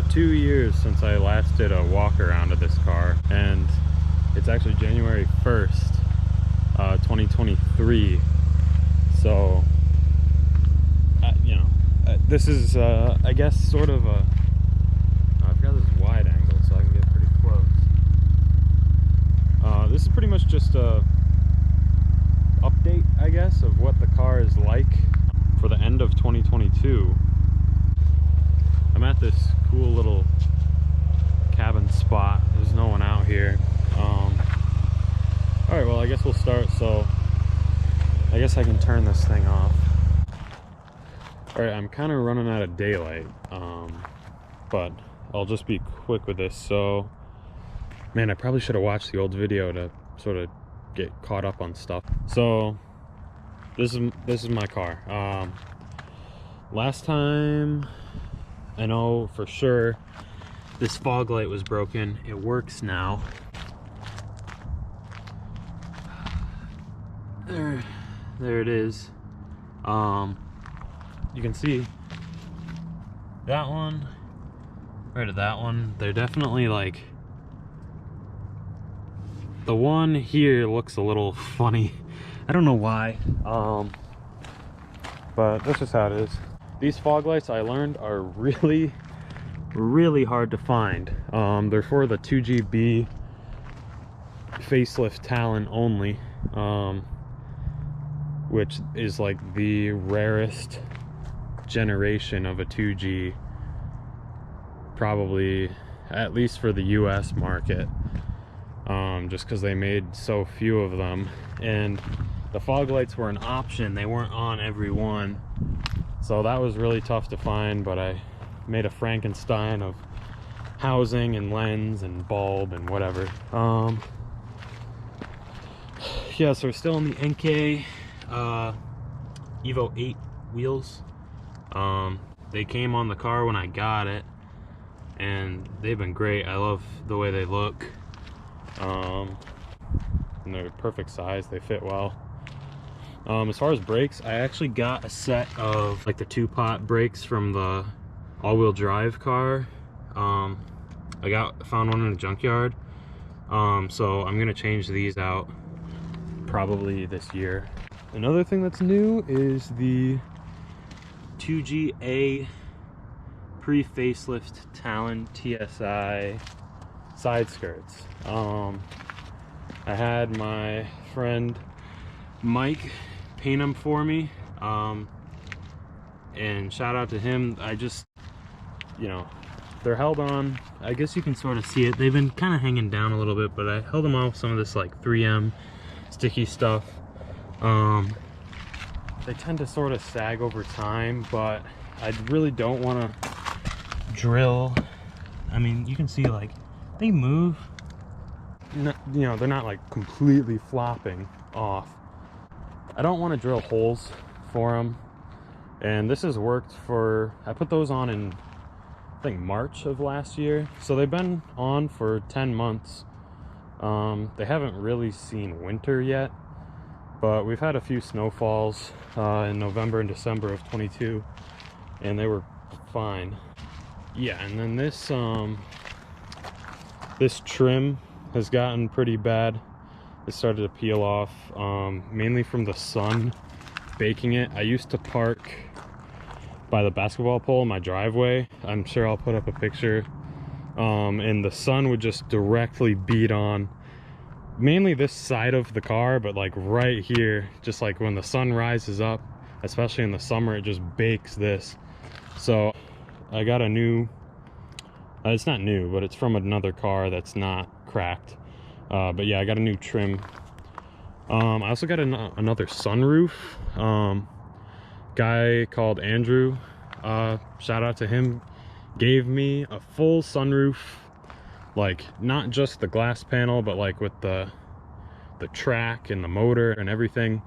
about 2 years since I last did a walk around of this car, and it's actually January 1st, 2023. So, this is, I guess, sort of a, I forgot this is wide angle, so I can get pretty close. This is pretty much just a update, I guess, of what the car is like for the end of 2022. I'm at this cool little cabin spot. There's no one out here. Alright, well, I guess we'll start. So I guess I can turn this thing off. Alright, I'm kind of running out of daylight, but I'll just be quick with this. So, man, I probably should have watched the old video to sort of get caught up on stuff. So this is my car. Last time, I know for sure this fog light was broken. It works now. There it is. You can see that one, right at that one. They're definitely like, the one here looks a little funny. I don't know why, but that's just how it is. These fog lights, I learned, are really hard to find. They're for the 2GB facelift Talon only, which is like the rarest generation of a 2G, probably, at least for the US market, just because they made so few of them. And the fog lights were an option, they weren't on every one, so that was really tough to find. But I made a Frankenstein of housing and lens and bulb and whatever. Yeah, so we're still in the NK Evo 8 wheels. They came on the car when I got it, and they've been great. I love the way they look, and they're perfect size. They fit well. As far as brakes, I actually got a set of like the 2-pot brakes from the all-wheel drive car. I found one in a junkyard, so I'm gonna change these out probably this year. Another thing that's new is the 2GA pre-facelift Talon TSI side skirts. I had my friend Mike paint them for me, and shout out to him. I just, they're held on. I guess you can sort of see it. They've been kind of hanging down a little bit, but I held them on with some of this like 3M sticky stuff. They tend to sort of sag over time, but I really don't want to drill. I mean, you can see like they move. They're not like completely flopping off. I don't want to drill holes for them, and this has worked for, I put those on in I think March of last year, so they've been on for 10 months. They haven't really seen winter yet, but we've had a few snowfalls in November and December of 22, and they were fine. Yeah, and then this this trim has gotten pretty bad. It started to peel off, mainly from the sun baking it. I used to park by the basketball pole in my driveway. I'm sure I'll put up a picture, and the sun would just directly beat on mainly this side of the car, but like right here, just like when the sun rises up, especially in the summer, it just bakes this. So I got a new, it's not new, but it's from another car that's not cracked. But yeah, I got a new trim. I also got another sunroof. Guy called Andrew, shout out to him, gave me a full sunroof, like not just the glass panel, but like with the track and the motor and everything,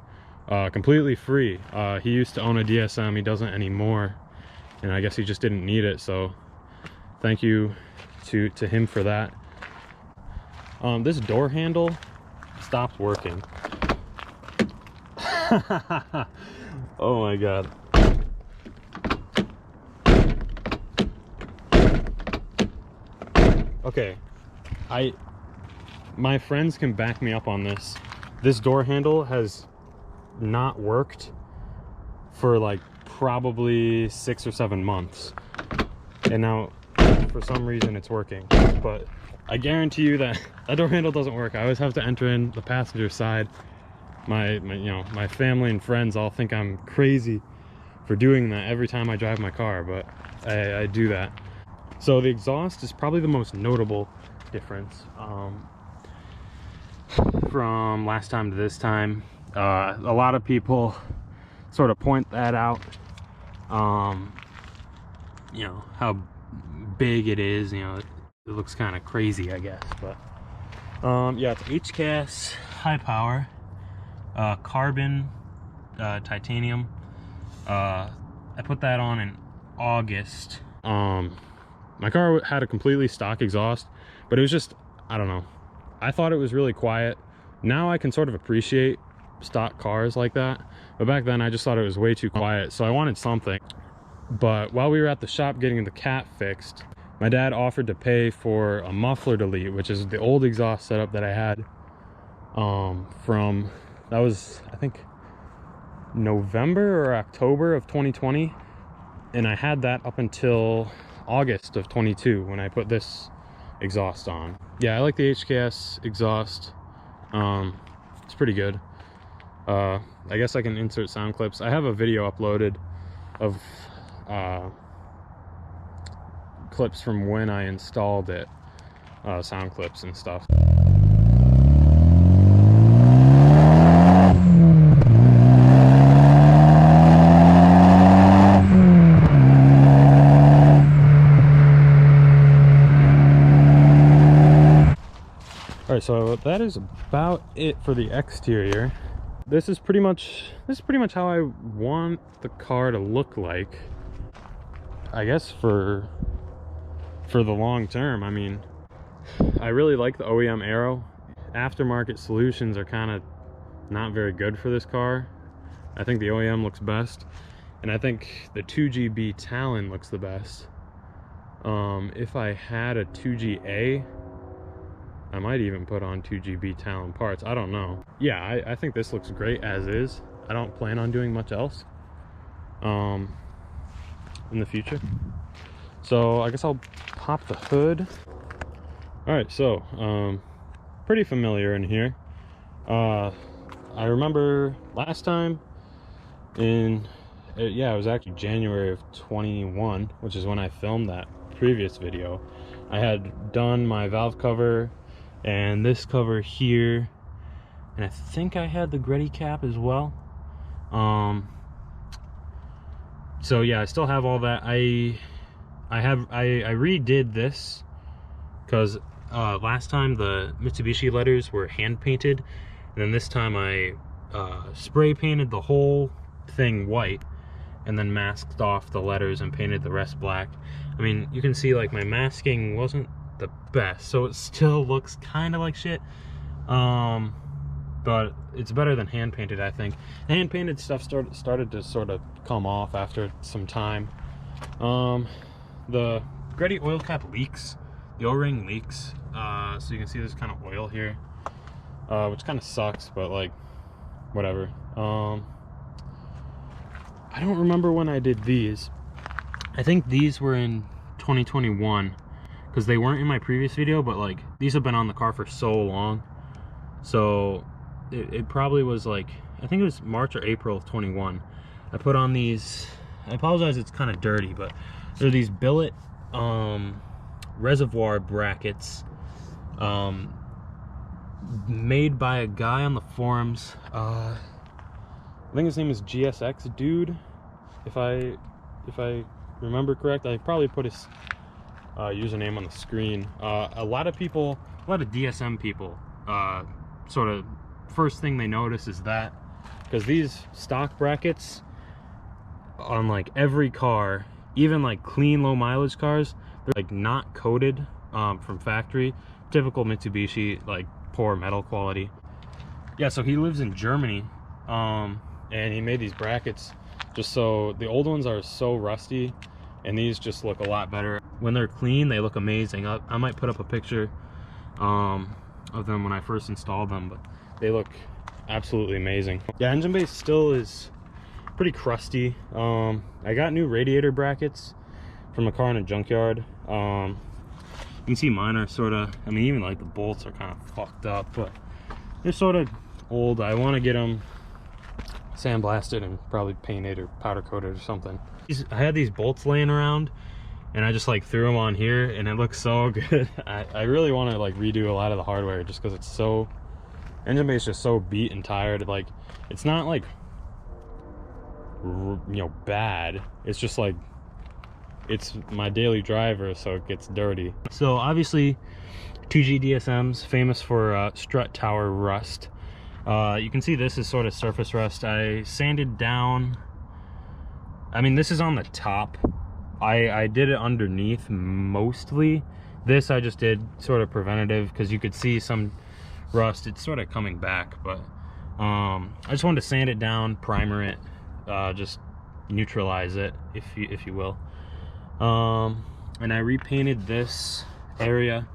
completely free. He used to own a DSM, he doesn't anymore, and I guess he just didn't need it, so thank you to him for that. This door handle stopped working. Oh my god. Okay, my friends can back me up on this. This door handle has not worked for like probably 6 or 7 months, and now for some reason it's working. But I guarantee you that that door handle doesn't work. I always have to enter in the passenger side. My my family and friends all think I'm crazy for doing that every time I drive my car, but I do that. So the exhaust is probably the most notable difference from last time to this time. A lot of people sort of point that out, you know, how big it is, you know, it looks kind of crazy, I guess. But yeah, it's HCAS high power, carbon, titanium. I put that on in August. My car had a completely stock exhaust, but it was just, I don't know, I thought it was really quiet. Now I can sort of appreciate stock cars like that, but back then I just thought it was way too quiet, so I wanted something. But while we were at the shop getting the cat fixed, my dad offered to pay for a muffler delete, which is the old exhaust setup that I had from, that was I think November or October of 2020, and I had that up until August of 22 when I put this exhaust on. Yeah, I like the HKS exhaust. It's pretty good. I guess I can insert sound clips. I have a video uploaded of clips from when I installed it, sound clips and stuff. All right, so that is about it for the exterior. This is pretty much how I want the car to look like, I guess, for the long term. I mean, I really like the OEM Aero. Aftermarket solutions are kind of not very good for this car. I think the OEM looks best, and I think the 2GB Talon looks the best. If I had a 2GA, I might even put on 2GB Talon parts. I don't know. Yeah, I think this looks great as is. I don't plan on doing much else in the future. So I guess I'll pop the hood. All right, so pretty familiar in here. I remember last time in, yeah, it was actually January of 21, which is when I filmed that previous video. I had done my valve cover and this cover here, and I think I had the Gretty cap as well. So yeah, I still have all that. I redid this because last time the Mitsubishi letters were hand painted, and then this time I spray painted the whole thing white and then masked off the letters and painted the rest black. I mean, you can see like my masking wasn't the best, so it still looks kind of like shit, but it's better than hand painted, I think. The hand painted stuff started to sort of come off after some time. The Gretty oil cap leaks, the O-ring leaks, so you can see there's kind of oil here, which kind of sucks, but like whatever. I don't remember when I did these. I think these were in 2021 because they weren't in my previous video, but like these have been on the car for so long, so it probably was like, I think it was March or April of 21. I put on these, I apologize, it's kind of dirty, but they're these billet reservoir brackets made by a guy on the forums. I think his name is GSX Dude, if I remember correct. I probably put his username on the screen. A lot of DSM people, sort of first thing they notice is that, because these stock brackets on like every car, even like clean low mileage cars, they're like not coated from factory. Typical Mitsubishi, like poor metal quality. Yeah, so he lives in Germany, and he made these brackets just so, the old ones are so rusty and these just look a lot better. When they're clean, they look amazing. I might put up a picture of them when I first installed them, but they look absolutely amazing. Yeah, engine bay still is pretty crusty. I got new radiator brackets from a car in a junkyard. You can see mine are sort of, I mean, even like the bolts are kind of fucked up, but they're sort of old. I want to get them sandblasted and probably painted or powder coated or something. I had these bolts laying around and I just like threw them on here and it looks so good. I really want to like redo a lot of the hardware just because it's so, engine bay is just so beat and tired. Like, it's not like, you know, bad. It's just like, it's my daily driver, so it gets dirty. So obviously 2G DSM's famous for strut tower rust. You can see this is sort of surface rust. I sanded down, I mean, this is on the top. I did it underneath mostly. This I just did sort of preventative because you could see some rust. It's sort of coming back, but I just wanted to sand it down, primer it, just neutralize it, if you will. And I repainted this area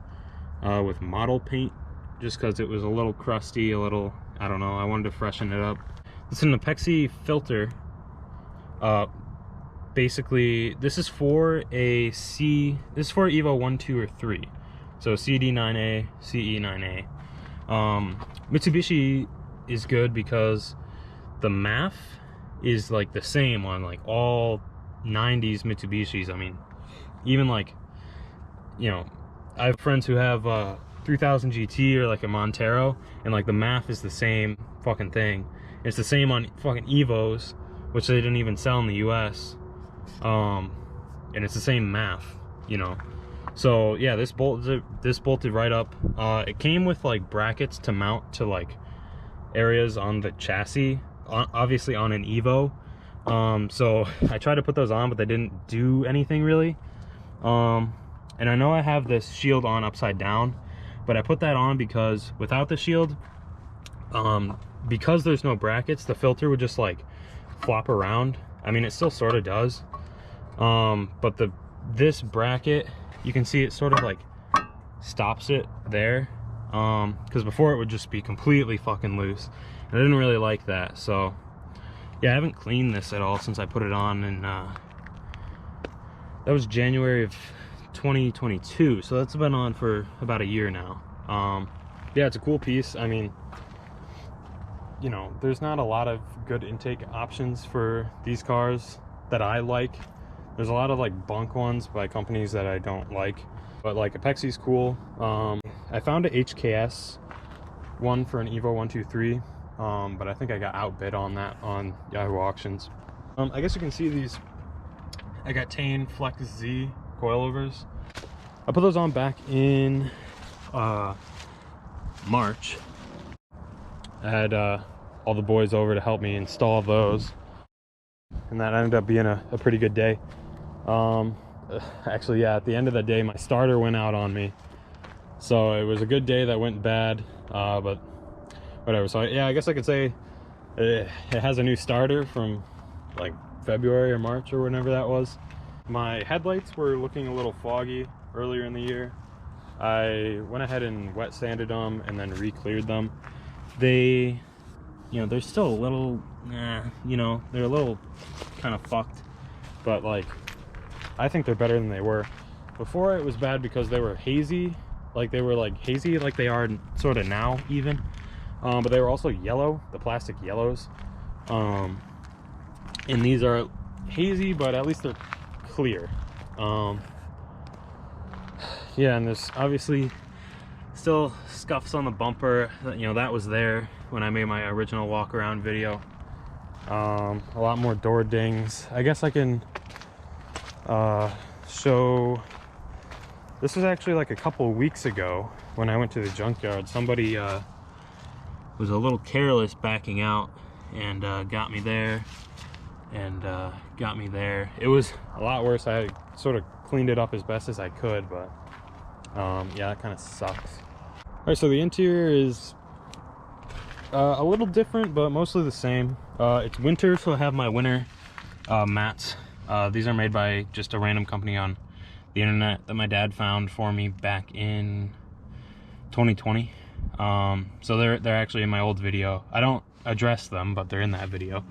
with model paint just because it was a little crusty, a little, I don't know, I wanted to freshen it up. It's an Apexi filter. Basically, this is for a this is for Evo 1, 2, or 3. So CD9A, CE9A. Mitsubishi is good because the MAF is like the same on like all 90s Mitsubishis. I mean, even like, you know, I have friends who have 3000 GT or like a Montero, and like the MAF is the same fucking thing. It's the same on fucking Evos, which they didn't even sell in the US. And it's the same MAF, you know. So yeah, this bolted right up. It came with like brackets to mount to like areas on the chassis, obviously on an Evo. So I tried to put those on, but they didn't do anything really. And I know I have this shield on upside down, but I put that on because without the shield, because there's no brackets, the filter would just like flop around. I mean, it still sort of does. But this bracket, you can see it sort of like stops it there. Because before it would just be completely fucking loose. And I didn't really like that. So yeah, I haven't cleaned this at all since I put it on, and that was January of 2022. So that's been on for about a year now. Yeah, it's a cool piece. I mean, you know, there's not a lot of good intake options for these cars that I like. There's a lot of like bunk ones by companies that I don't like, but like Apexi's cool. I found a HKS one for an Evo 1, 2, 3, but I think I got outbid on that on Yahoo Auctions. I guess you can see these. I got Tane Flex Z coilovers. I put those on back in March. I had all the boys over to help me install those, and that ended up being a pretty good day. Actually, yeah, at the end of the day, my starter went out on me, so it was a good day that went bad, but whatever. So yeah, I guess I could say it has a new starter from like February or March or whenever that was. My headlights were looking a little foggy earlier in the year. I went ahead and wet sanded them and then re-cleared them. They, you know, they're still a little, you know, they're a little kind of fucked, but like, I think they're better than they were. Before it was bad because they were hazy, like they were like hazy like they are sort of now even, but they were also yellow, the plastic yellows, and these are hazy, but at least they're clear. Yeah, and there's obviously still scuffs on the bumper. You know, that was there when I made my original walk around video. A lot more door dings. I guess I can show, this was actually like a couple weeks ago when I went to the junkyard. Somebody was a little careless backing out and got me there and got me there. It was a lot worse. I sort of cleaned it up as best as I could, but yeah, that kind of sucks. All right, so the interior is a little different, but mostly the same. It's winter, so I have my winter mats These are made by just a random company on the internet that my dad found for me back in 2020. So they're actually in my old video. I don't address them, but they're in that video.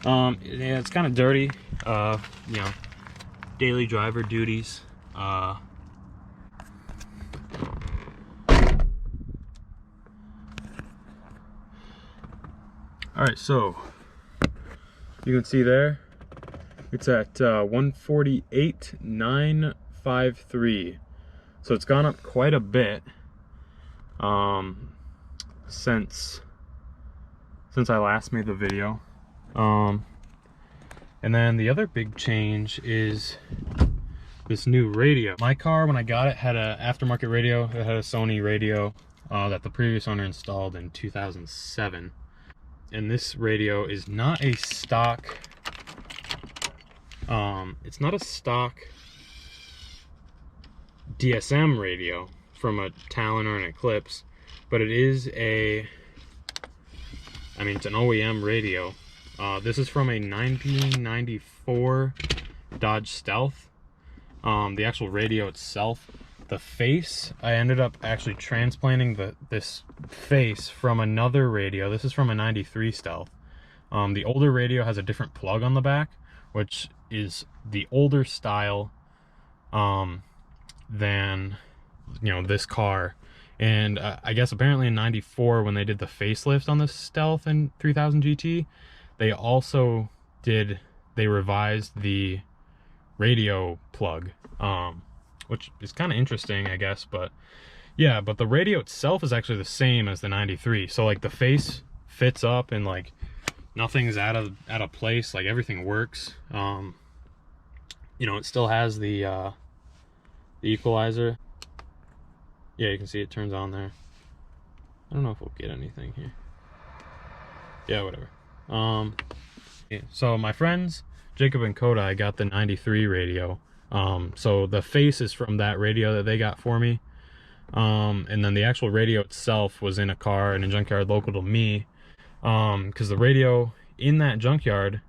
Yeah, it's kind of dirty. You know, daily driver duties. All right, so you can see there, it's at 148,953. So it's gone up quite a bit since I last made the video. And then the other big change is this new radio. My car, when I got it, had an aftermarket radio. It had a Sony radio that the previous owner installed in 2007. And this radio is not a stock, it's not a stock DSM radio from a Talon or an Eclipse, but it is it's an OEM radio. This is from a 1994 Dodge Stealth. The actual radio itself, the face, I ended up actually transplanting this face from another radio. This is from a 93 Stealth. The older radio has a different plug on the back, which is the older style than, you know, this car. And I guess apparently in 94, when they did the facelift on the Stealth and 3000 GT, they also revised the radio plug, which is kind of interesting, I guess. But yeah, but the radio itself is actually the same as the 93. So like the face fits up and like nothing's out of place. Like everything works. You know, it still has the equalizer. Yeah, you can see it turns on there. I don't know if we'll get anything here. Yeah, whatever. Yeah, so my friends Jacob and Kodai got the 93 radio. So the face is from that radio that they got for me. And then the actual radio itself was in a car in a junkyard local to me. Because the radio in that junkyard,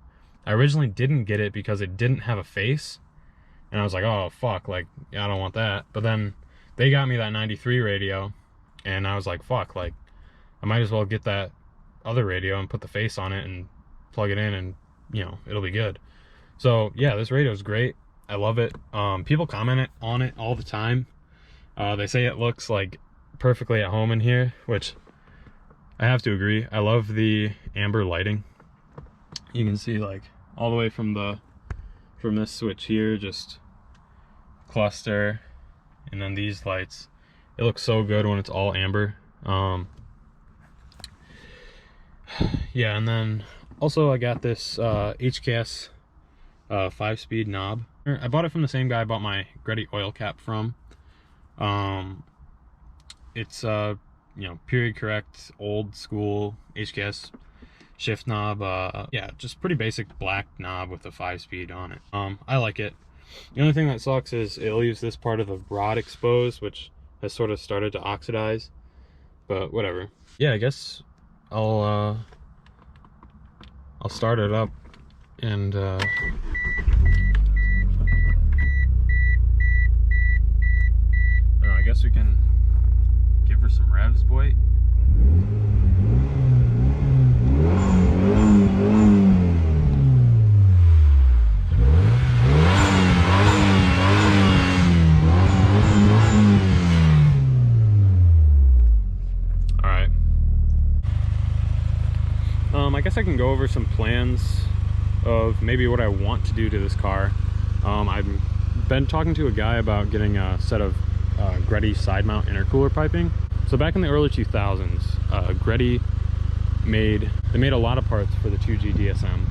I originally didn't get it because it didn't have a face. And I was like, oh fuck, like, I don't want that. But then they got me that 93 radio, and I was like, fuck, like, I might as well get that other radio and put the face on it and plug it in, and, you know, it'll be good. So yeah, this radio is great. I love it. People comment on it all the time. They say it looks like perfectly at home in here, which I have to agree. I love the amber lighting. You can see like all the way from this switch here, just cluster, and then these lights. It looks so good when it's all amber. Yeah, and then also I got this HKS 5-speed knob. I bought it from the same guy I bought my Gretty oil cap from. It's you know, period correct, old school HKS shift knob. Yeah, just pretty basic black knob with a 5-speed on it. I like it. The only thing that sucks is it leaves this part of the rod exposed, which has sort of started to oxidize, but whatever. Yeah, I guess I'll start it up and I guess we can give her some revs, boy. I guess I can go over some plans of maybe what I want to do to this car. I've been talking to a guy about getting a set of Gretty side mount intercooler piping. So back in the early 2000s, Gretty made a lot of parts for the 2G DSM.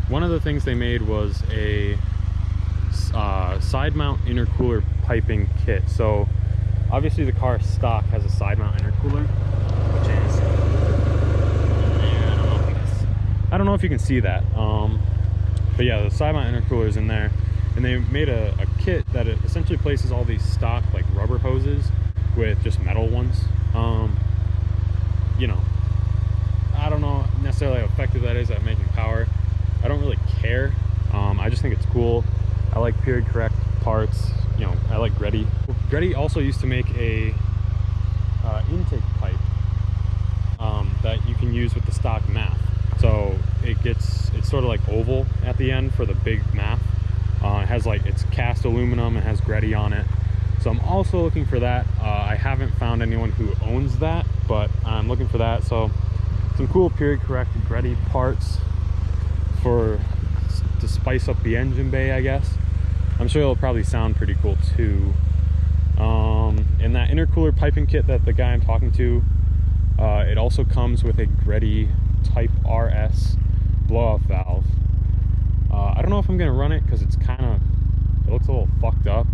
One of the things they made was a side mount intercooler piping kit. So obviously the car stock has a side mount intercooler, which is, I don't know if you can see that, but yeah, the side mount intercooler is in there, and they made a kit that it essentially places all these stock like rubber hoses with just metal ones. You know, I don't know necessarily how effective that is at making power. I don't really care. I just think it's cool. I like period correct parts. You know, I like Greddy. Greddy also used to make a intake pipe that you can use with the stock math. So it's sort of like oval at the end for the big math. It has like, it's cast aluminum, it has Greddy on it. So I'm also looking for that. I haven't found anyone who owns that, but I'm looking for that. So some cool period correct Greddy parts to spice up the engine bay, I guess. I'm sure it'll probably sound pretty cool too. And that intercooler piping kit that the guy I'm talking to, it also comes with a Greddy Type RS blowout valve. I don't know if I'm gonna run it because it looks a little fucked up,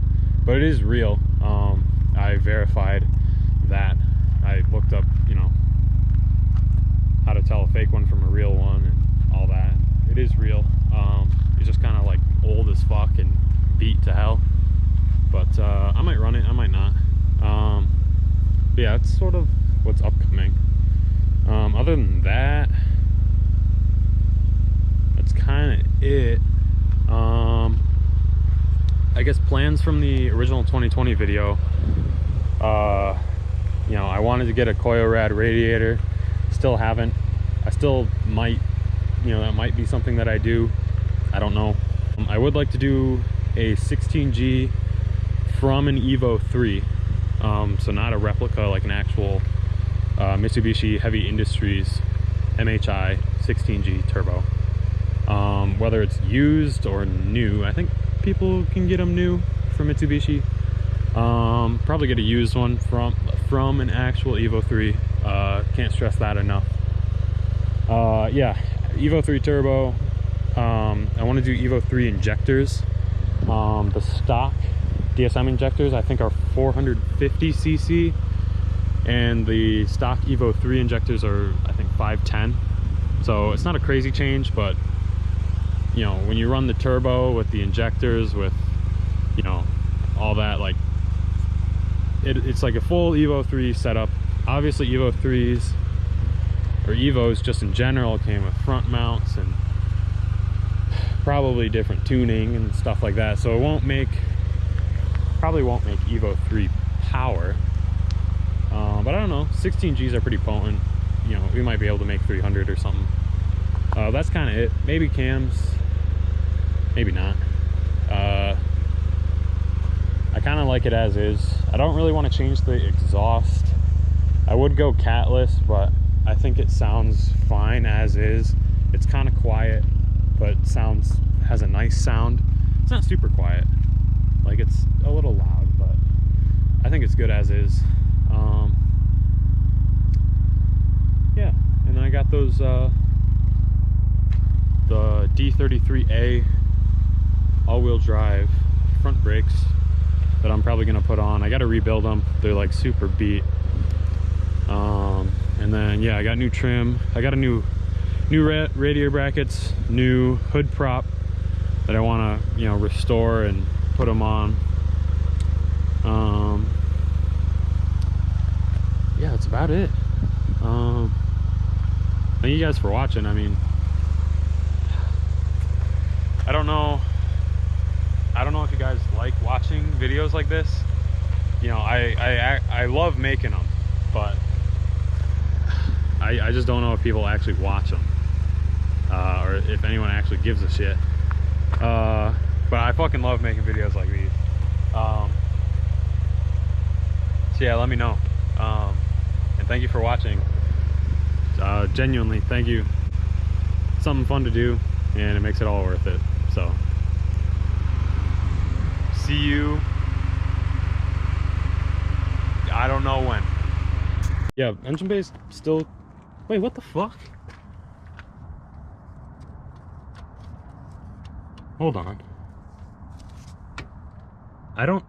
but it is real. I verified that. I looked up, you know, how to tell a fake one from a real one and all that. It is real. It's just kind of like old as fuck and beat to hell. But I might run it, I might not. But yeah, that's sort of what's upcoming. Other than that, that's kind of it. I guess plans from the original 2020 video. You know, I wanted to get a Coil-Rad radiator. Still haven't. I still might, you know, that might be something that I do. I don't know. I would like to do a 16G from an Evo 3. So not a replica, like an actual Mitsubishi Heavy Industries MHI 16G turbo. Whether it's used or new, I think people can get them new from Mitsubishi. Probably get a used one from an actual Evo 3. Can't stress that enough. Yeah, Evo 3 turbo. I want to do Evo 3 injectors. The stock DSM injectors I think are 450 cc, and the stock Evo 3 injectors are I think 510. So it's not a crazy change, but you know, when you run the turbo with the injectors, with, you know, all that, like it's like a full Evo 3 setup. Obviously Evo 3s or Evos just in general came with front mounts and probably different tuning and stuff like that, so it probably won't make Evo 3 power. But I don't know, 16Gs are pretty potent. You know, we might be able to make 300 or something. That's kind of it. Maybe cams, maybe not. I kind of like it as is. I don't really want to change the exhaust. I would go catless, but I think it sounds fine as is. It's kind of quiet, but has a nice sound. It's not super quiet, like it's a little loud, but I think it's good as is. Yeah, and then I got those the D32A all-wheel drive front brakes that I'm probably gonna put on. I got to rebuild them. They're like super beat. And then yeah, I got new trim. I got a new radiator brackets, new hood prop that I want to, you know, restore and put them on. Yeah, that's about it. Thank you guys for watching. I mean, I don't know if you guys like watching videos like this. You know, I love making them, but I just don't know if people actually watch them, or if anyone actually gives a shit. But I fucking love making videos like these. So yeah, let me know. And thank you for watching. Genuinely, thank you. Something fun to do, and it makes it all worth it. So, see you. I don't know when. Yeah, engine bay's still. Wait, what the fuck? Hold on. I don't